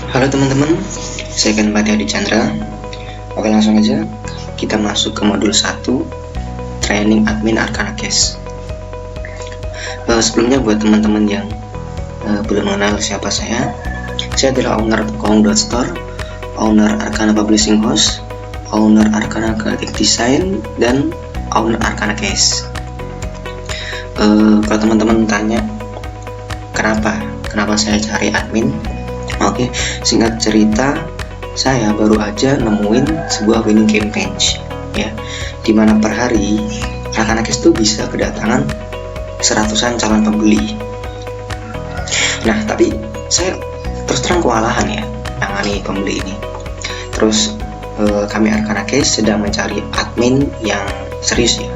Halo teman-teman, saya Ganpati Adi Chandra. Oke, langsung aja kita masuk ke modul 1 Training Admin Arcana Case. Sebelumnya buat teman-teman yang belum mengenal siapa saya adalah owner Kong.store, owner Arcana Publishing House, owner Arcana Creative Design, dan owner Arcana Case. Kalau teman-teman tanya kenapa saya cari admin, oke, singkat cerita, saya baru aja nemuin sebuah winning campaign, ya, dimana per hari Arcana Case itu bisa kedatangan seratusan calon pembeli. Nah, tapi saya terus terang kewalahan ya nangani pembeli ini. Terus kami Arcana Case sedang mencari admin yang serius ya,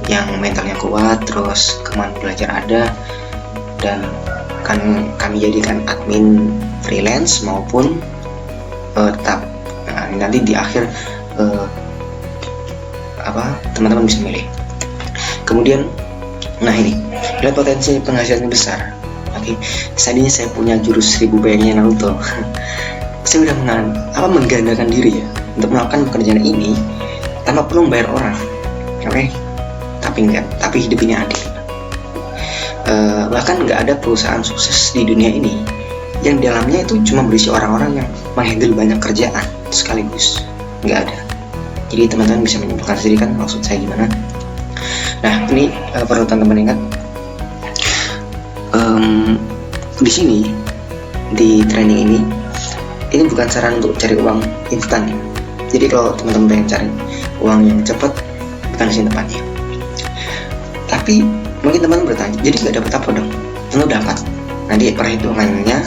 yang mentalnya kuat, terus kemampuan belajar ada, dan kan kami jadikan admin freelance maupun tetap. Nah, nanti di akhir teman-teman bisa milih. Kemudian, nah ini lihat potensi penghasilannya besar. Oke, tadinya saya punya jurus 1000 bayangnya Naruto. Saya udah menggandakan diri ya untuk melakukan pekerjaan ini tanpa perlu membayar orang. Oke, tapi hidup ini adil. Bahkan nggak ada perusahaan sukses di dunia ini yang di dalamnya itu cuma berisi orang-orang yang menghandle banyak kerjaan sekaligus. Nggak ada. Jadi teman-teman bisa menyimpulkan sendiri kan maksud saya gimana. Nah, ini perlu teman-teman ingat, di sini di training ini bukan saran untuk cari uang instan ya. Jadi kalau teman-teman pengen cari uang yang cepat, bukan di sini tempatnya. Tapi mungkin teman-teman bertanya, jadi nggak dapat apa dong? Tentu dapat. Nanti perhitungannya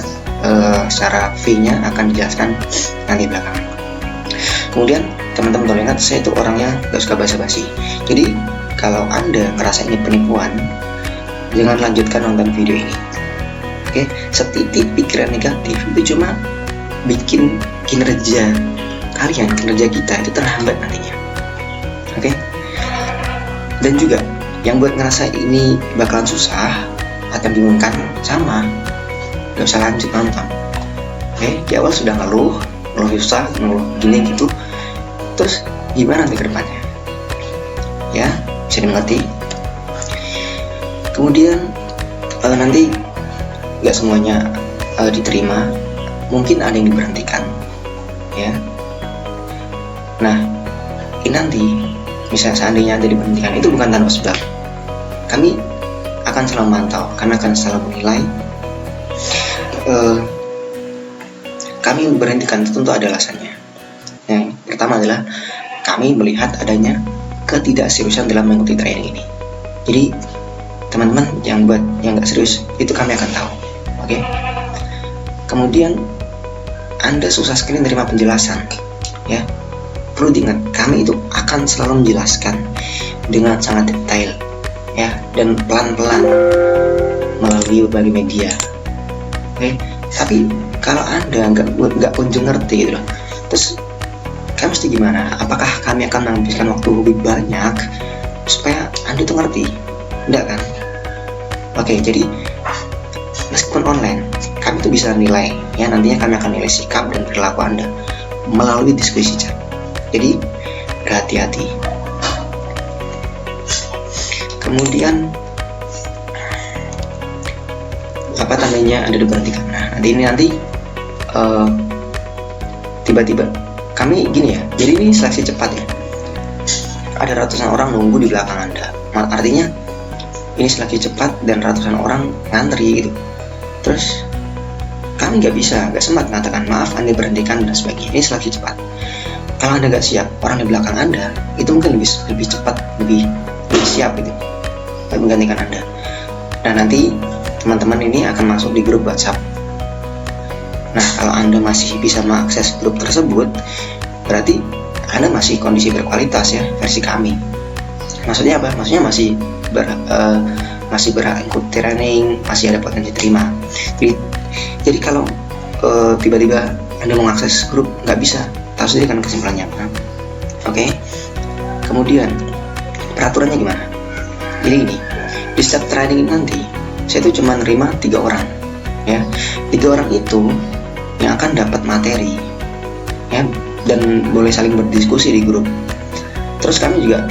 secara fee-nya akan dijelaskan nanti belakangan. Kemudian teman-teman tolong ingat, saya itu orangnya nggak suka basa-basi. Jadi kalau Anda ngerasa ini penipuan, jangan lanjutkan nonton video ini. Oke, setitik pikiran negatif itu cuma bikin kinerja kita itu terhambat nantinya. Oke, dan juga yang buat ngerasa ini bakalan susah atau bingungkan, sama, gak usah lanjut nonton. Oke, di awal sudah ngeluh susah, ngeluh gini gitu, terus gimana nanti ke depannya? Ya, bisa dimengerti. Kemudian nanti gak semuanya diterima, mungkin ada yang diberhentikan, ya. Nah, ini nanti misalnya seandainya Anda diberhentikan, itu bukan tanpa sebab. Kami akan selalu memantau, karena akan selalu menilai. Kami berhentikan itu tentu ada alasannya. Yang pertama adalah kami melihat adanya ketidakseriusan dalam mengikuti training ini. Jadi teman-teman yang nggak serius itu kami akan tahu. Oke. Kemudian Anda susah sekali menerima penjelasan, ya. Perlu diingat, kami itu akan selalu menjelaskan dengan sangat detail, ya, dan pelan-pelan melalui berbagai media. Oke, tapi kalau Anda nggak kunjung ngerti gitu loh, terus kami mesti gimana? Apakah kami akan menghabiskan waktu lebih banyak supaya Anda tuh ngerti? Enggak kan? Oke, jadi meskipun online, kami tuh bisa nilai, ya, nantinya kami akan nilai sikap dan perilaku Anda melalui diskusi chat. Jadi berhati-hati. Kemudian Anda diberhentikan. Nah, nanti tiba-tiba kami gini ya. Jadi ini seleksi cepat ya. Ada ratusan orang nunggu di belakang Anda. Artinya ini seleksi cepat dan ratusan orang ngantri gitu. Terus kami nggak sempat mengatakan maaf Anda diberhentikan dan sebagainya. Ini seleksi cepat. Kalau Anda nggak siap, orang di belakang Anda itu mungkin lebih cepat, lebih siap gitu, menggantikan Anda. Nah, nanti teman-teman ini akan masuk di grup WhatsApp. Nah, kalau Anda masih bisa mengakses grup tersebut, berarti Anda masih kondisi berkualitas ya, versi kami. Maksudnya apa? Maksudnya masih berhak ikut training, masih ada potensi terima. Jadi kalau tiba-tiba Anda mau mengakses grup, nggak bisa. Tahu sendiri kan kesimpulannya apa. Oke. Kemudian peraturannya gimana? Jadi gini, di setiap training nanti saya itu cuma nerima 3 orang, ya. 3 orang itu yang akan dapat materi ya, dan boleh saling berdiskusi di grup. Terus kami juga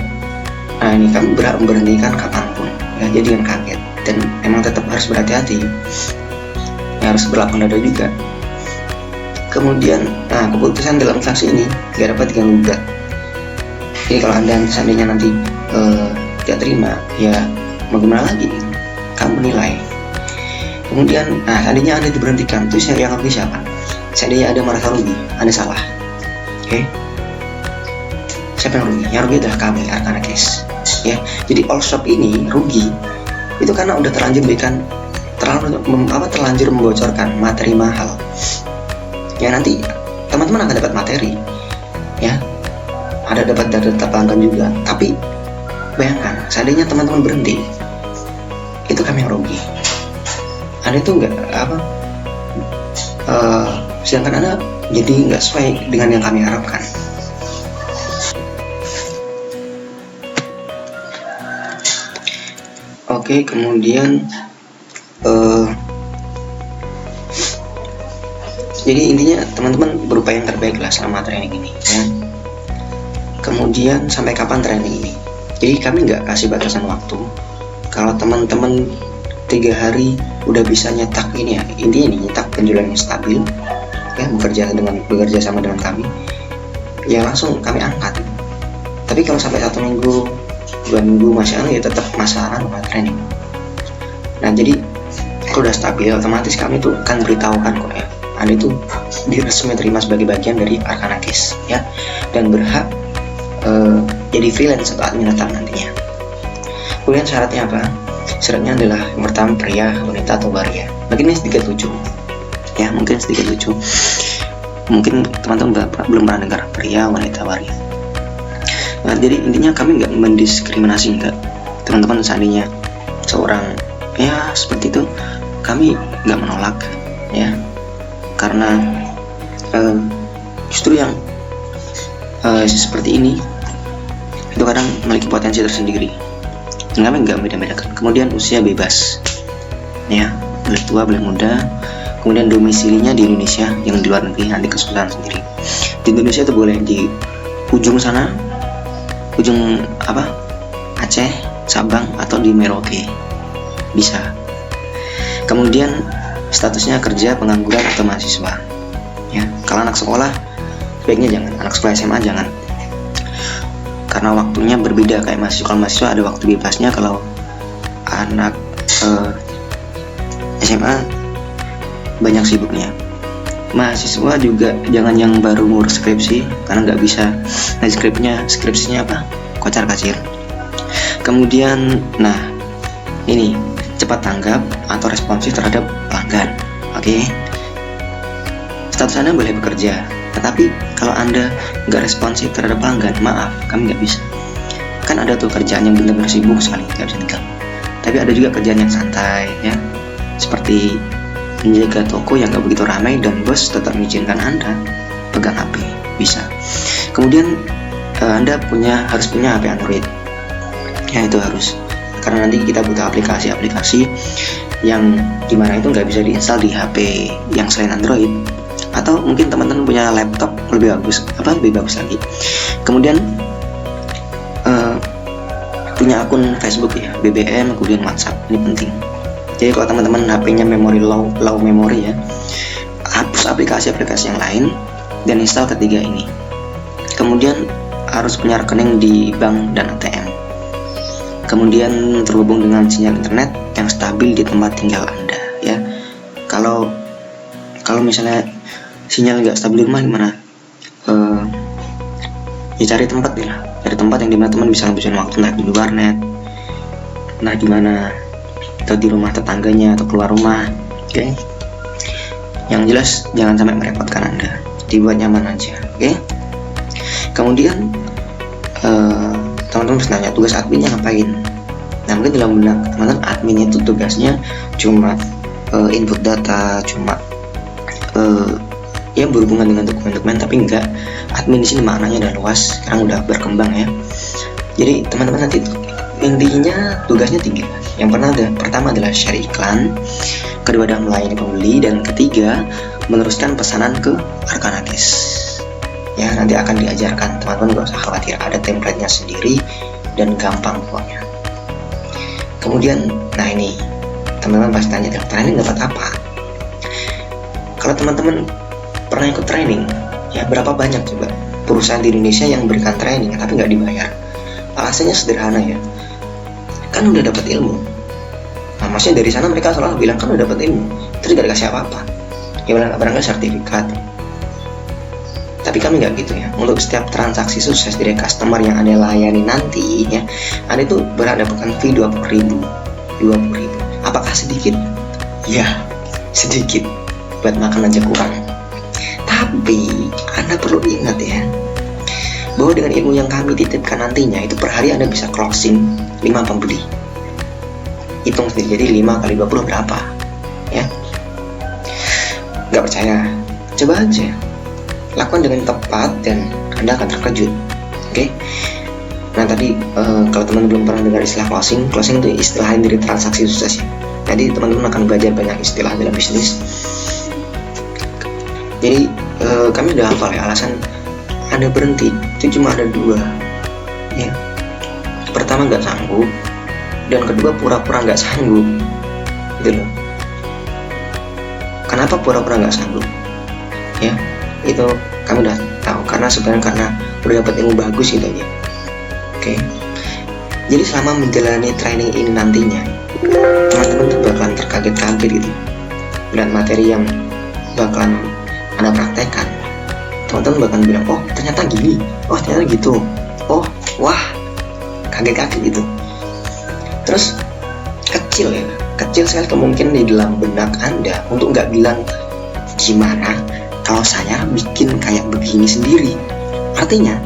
ini kami berhak memberhentikan kapanpun ya, jadi jangan kaget, dan emang tetap harus berhati-hati ya, harus berlapang dada juga. Kemudian keputusan dalam transaksi ini tidak dapat diganggu gugat. Jadi kalau Anda seandainya nanti tidak terima, ya mau gimana lagi, kamu menilai. Kemudian seandainya Anda diberhentikan, terus yang rugi siapa? Seandainya Anda merasa rugi, Anda salah, oke? Siapa yang rugi? Yang rugi adalah kami, Arkana Case ya. Jadi all shop ini rugi itu karena udah terlanjur terlanjur membocorkan materi mahal ya. Nanti teman-teman akan dapat materi ya, ada dapat data pelanggan juga, tapi bayangkan seandainya teman-teman berhenti, itu kami yang rugi. Anda itu sedangkan Anda jadi nggak sesuai dengan yang kami harapkan. Oke, kemudian jadi intinya teman-teman berupaya yang terbaik lah selama training ini ya. Kemudian sampai kapan training ini? Jadi kami nggak kasih batasan waktu. Kalau teman-teman 3 hari udah bisa nyetak ini ya, intinya nih, nyetak penjualan yang stabil ya, bekerja sama dengan kami ya, langsung kami angkat. Tapi kalau sampai 1 minggu 2 minggu masih ya tetap masalah training. Nah jadi kalau udah stabil, otomatis kami tuh kan beritahukan kok ya, Anda itu diresmi terima sebagai bagian dari Arkana Case ya, dan berhak jadi freelance atau admin tetap nantinya. Kemudian syaratnya apa? Syaratnya adalah yang pertama pria, wanita atau waria. Mungkin ini sedikit lucu ya, mungkin teman-teman belum pernah dengar pria, wanita, waria. Nah, jadi intinya kami nggak mendiskriminasi, enggak. Teman-teman seandainya seorang ya seperti itu, kami nggak menolak ya, karena justru yang seperti ini itu kadang memiliki potensi tersendiri, dan kami nggak beda-bedakan. Kemudian usia bebas ya, boleh tua boleh muda. Kemudian domisilinya di Indonesia, yang di luar negeri nanti kesulitan sendiri. Di Indonesia itu boleh di ujung sana, ujung Aceh, Sabang, atau di Merauke bisa. Kemudian statusnya kerja, pengangguran, atau mahasiswa ya. Kalau anak sekolah sebaiknya jangan, anak sekolah SMA jangan, karena waktunya berbeda kayak mahasiswa. Kalau mahasiswa ada waktu bebasnya, kalau anak SMA banyak sibuknya. Mahasiswa juga jangan yang baru ngurus skripsi, karena nggak bisa. Nah skripsinya kocar kacir. Kemudian ini cepat tanggap atau responsif terhadap pelanggan. Oke. Status Anda boleh bekerja, tetapi kalau Anda nggak responsif terhadap pelanggan, maaf, kami nggak bisa. Kan ada tuh kerjaan yang benar-benar sibuk sekali, nggak bisa tinggal. Tapi ada juga kerjaan yang santai ya, seperti menjaga toko yang nggak begitu ramai dan bos tetap mengizinkan Anda pegang HP, bisa. Kemudian Anda harus punya HP Android ya, itu harus, karena nanti kita butuh aplikasi-aplikasi yang dimana itu nggak bisa diinstal di HP yang selain Android. Atau mungkin teman-teman punya laptop lebih bagus lagi. Kemudian punya akun Facebook ya, BBM, kemudian WhatsApp, ini penting. Jadi kalau teman-teman HP-nya low memory ya, hapus aplikasi-aplikasi yang lain dan install ketiga ini. Kemudian harus punya rekening di bank dan ATM. Kemudian terhubung dengan sinyal internet yang stabil di tempat tinggal Anda ya. Kalau misalnya sinyal nggak stabil di rumah gimana? Ya cari tempat yang dimana teman bisa ngabisin waktu, naik di warnet, di mana, atau di rumah tetangganya, atau keluar rumah. Oke. Yang jelas jangan sampai merepotkan Anda, dibuat nyaman aja. Oke. Kemudian teman-teman harus nanya tugas adminnya ngapain. Nah mungkin dalam benak teman-teman, adminnya itu tugasnya cuma input data, cuma ya berhubungan dengan dokumen-dokumen, tapi enggak. Admin di sini maknanya udah luas, sekarang udah berkembang ya. Jadi teman-teman nanti intinya tugasnya 3. Yang pertama adalah share iklan, kedua adalah melayani pembeli, dan ketiga meneruskan pesanan ke Arkanakis. Ya, nanti akan diajarkan, teman-teman gak usah khawatir, ada template-nya sendiri dan gampang pokoknya. Kemudian, nah ini teman-teman pasti tanya, training dapat apa? Kalau teman-teman pernah ikut training, ya berapa banyak coba perusahaan di Indonesia yang berikan training tapi nggak dibayar? Alasannya sederhana ya, kan udah dapat ilmu. Nah, maksudnya dari sana mereka selalu bilang kan udah dapat ilmu, terus gak dikasih apa-apa. Ya barangkali sertifikat. Tapi kami nggak gitu ya. Untuk setiap transaksi sukses dari customer yang Anda layani nanti ya, Anda itu berhak dapatkan fee 20.000. Apakah sedikit? Ya, sedikit. Buat makan aja kurang. Tapi Anda perlu ingat ya, bahwa dengan ilmu yang kami titipkan nantinya itu per hari Anda bisa closing 5 pembeli. Hitung sendiri, jadi 5 kali 20 berapa ya? Nggak percaya? Coba aja lakukan dengan tepat dan Anda akan terkejut. Oke? Nah tadi kalau teman-teman belum pernah dengar istilah closing itu istilah lain dari transaksi sukses ya. Jadi teman-teman akan belajar banyak istilah dalam bisnis. Jadi kami udah hafal ya alasan Anda berhenti itu cuma ada 2 ya. Pertama nggak sanggup, dan kedua pura-pura nggak sanggup gitu loh. Kenapa pura-pura nggak sanggup ya? Itu kami udah tahu sebenarnya karena udah dapat ilmu bagus gitu aja. Oke. Jadi selama menjalani training ini nantinya teman-teman tuh bakalan terkaget-kaget gitu dengan materi yang bakalan Anda praktekkan. Teman-teman bakalan bilang, oh ternyata gini, oh ternyata gitu, oh wah, kaget-kaget gitu. Terus kecil sekali kemungkinan di dalam benak Anda untuk nggak bilang gimana kalau saya bikin kayak begini sendiri. Artinya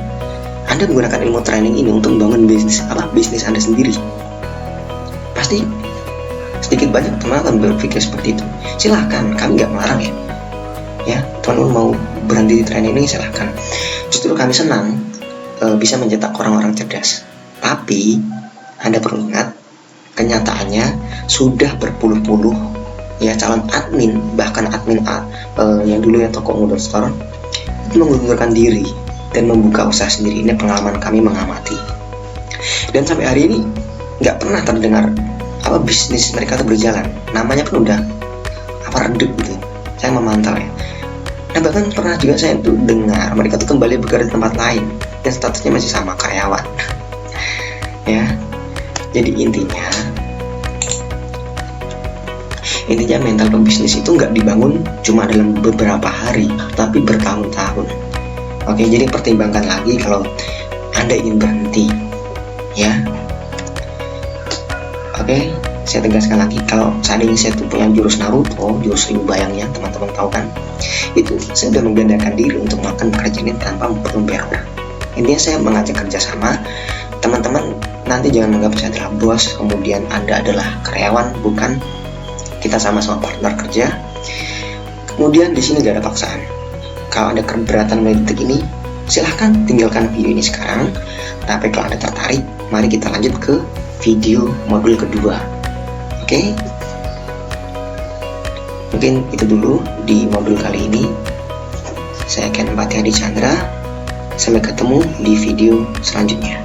Anda menggunakan ilmu training ini untuk membangun bisnis Anda sendiri. Pasti sedikit banyak teman akan berpikir seperti itu. Silahkan, kami nggak melarang ya. Ya, teman-teman mau berhenti di training ini silahkan. Justru kami senang bisa mencetak orang-orang cerdas. Tapi Anda perlu ingat, kenyataannya sudah berpuluh-puluh ya calon admin, bahkan admin yang dulu ya toko modal store itu mengundurkan diri dan membuka usaha sendiri. Ini pengalaman kami mengamati, dan sampai hari ini nggak pernah terdengar bisnis mereka itu berjalan. Namanya pun udah redup gitu. Saya memantau ya. Nah bahkan pernah juga saya tuh dengar mereka tuh kembali bekerja di tempat lain dan statusnya masih sama, karyawan. Ya, jadi intinya mental pebisnis itu nggak dibangun cuma dalam beberapa hari, tapi bertahun-tahun. Oke, jadi pertimbangkan lagi kalau Anda ingin berhenti, ya. Oke, saya tegaskan lagi, kalau seandainya saya tuh punya jurus Naruto, jurus ribu bayangnya, teman-teman tahu kan, itu saya sudah menggandakan diri untuk melakukan pekerjaan ini tanpa perlu bayar orang. Intinya saya mengajak kerjasama. Teman-teman nanti jangan menganggap saya adalah bos, kemudian Anda adalah karyawan, bukan. Kita sama-sama partner kerja. Kemudian di sini gak ada paksaan. Kalau Anda keberatan mulai detik ini, silahkan tinggalkan video ini sekarang. Tapi kalau Anda tertarik, mari kita lanjut ke video modul kedua. Oke? Mungkin itu dulu di modul kali ini. Saya Ken Pati Adi Chandra. Sampai ketemu di video selanjutnya.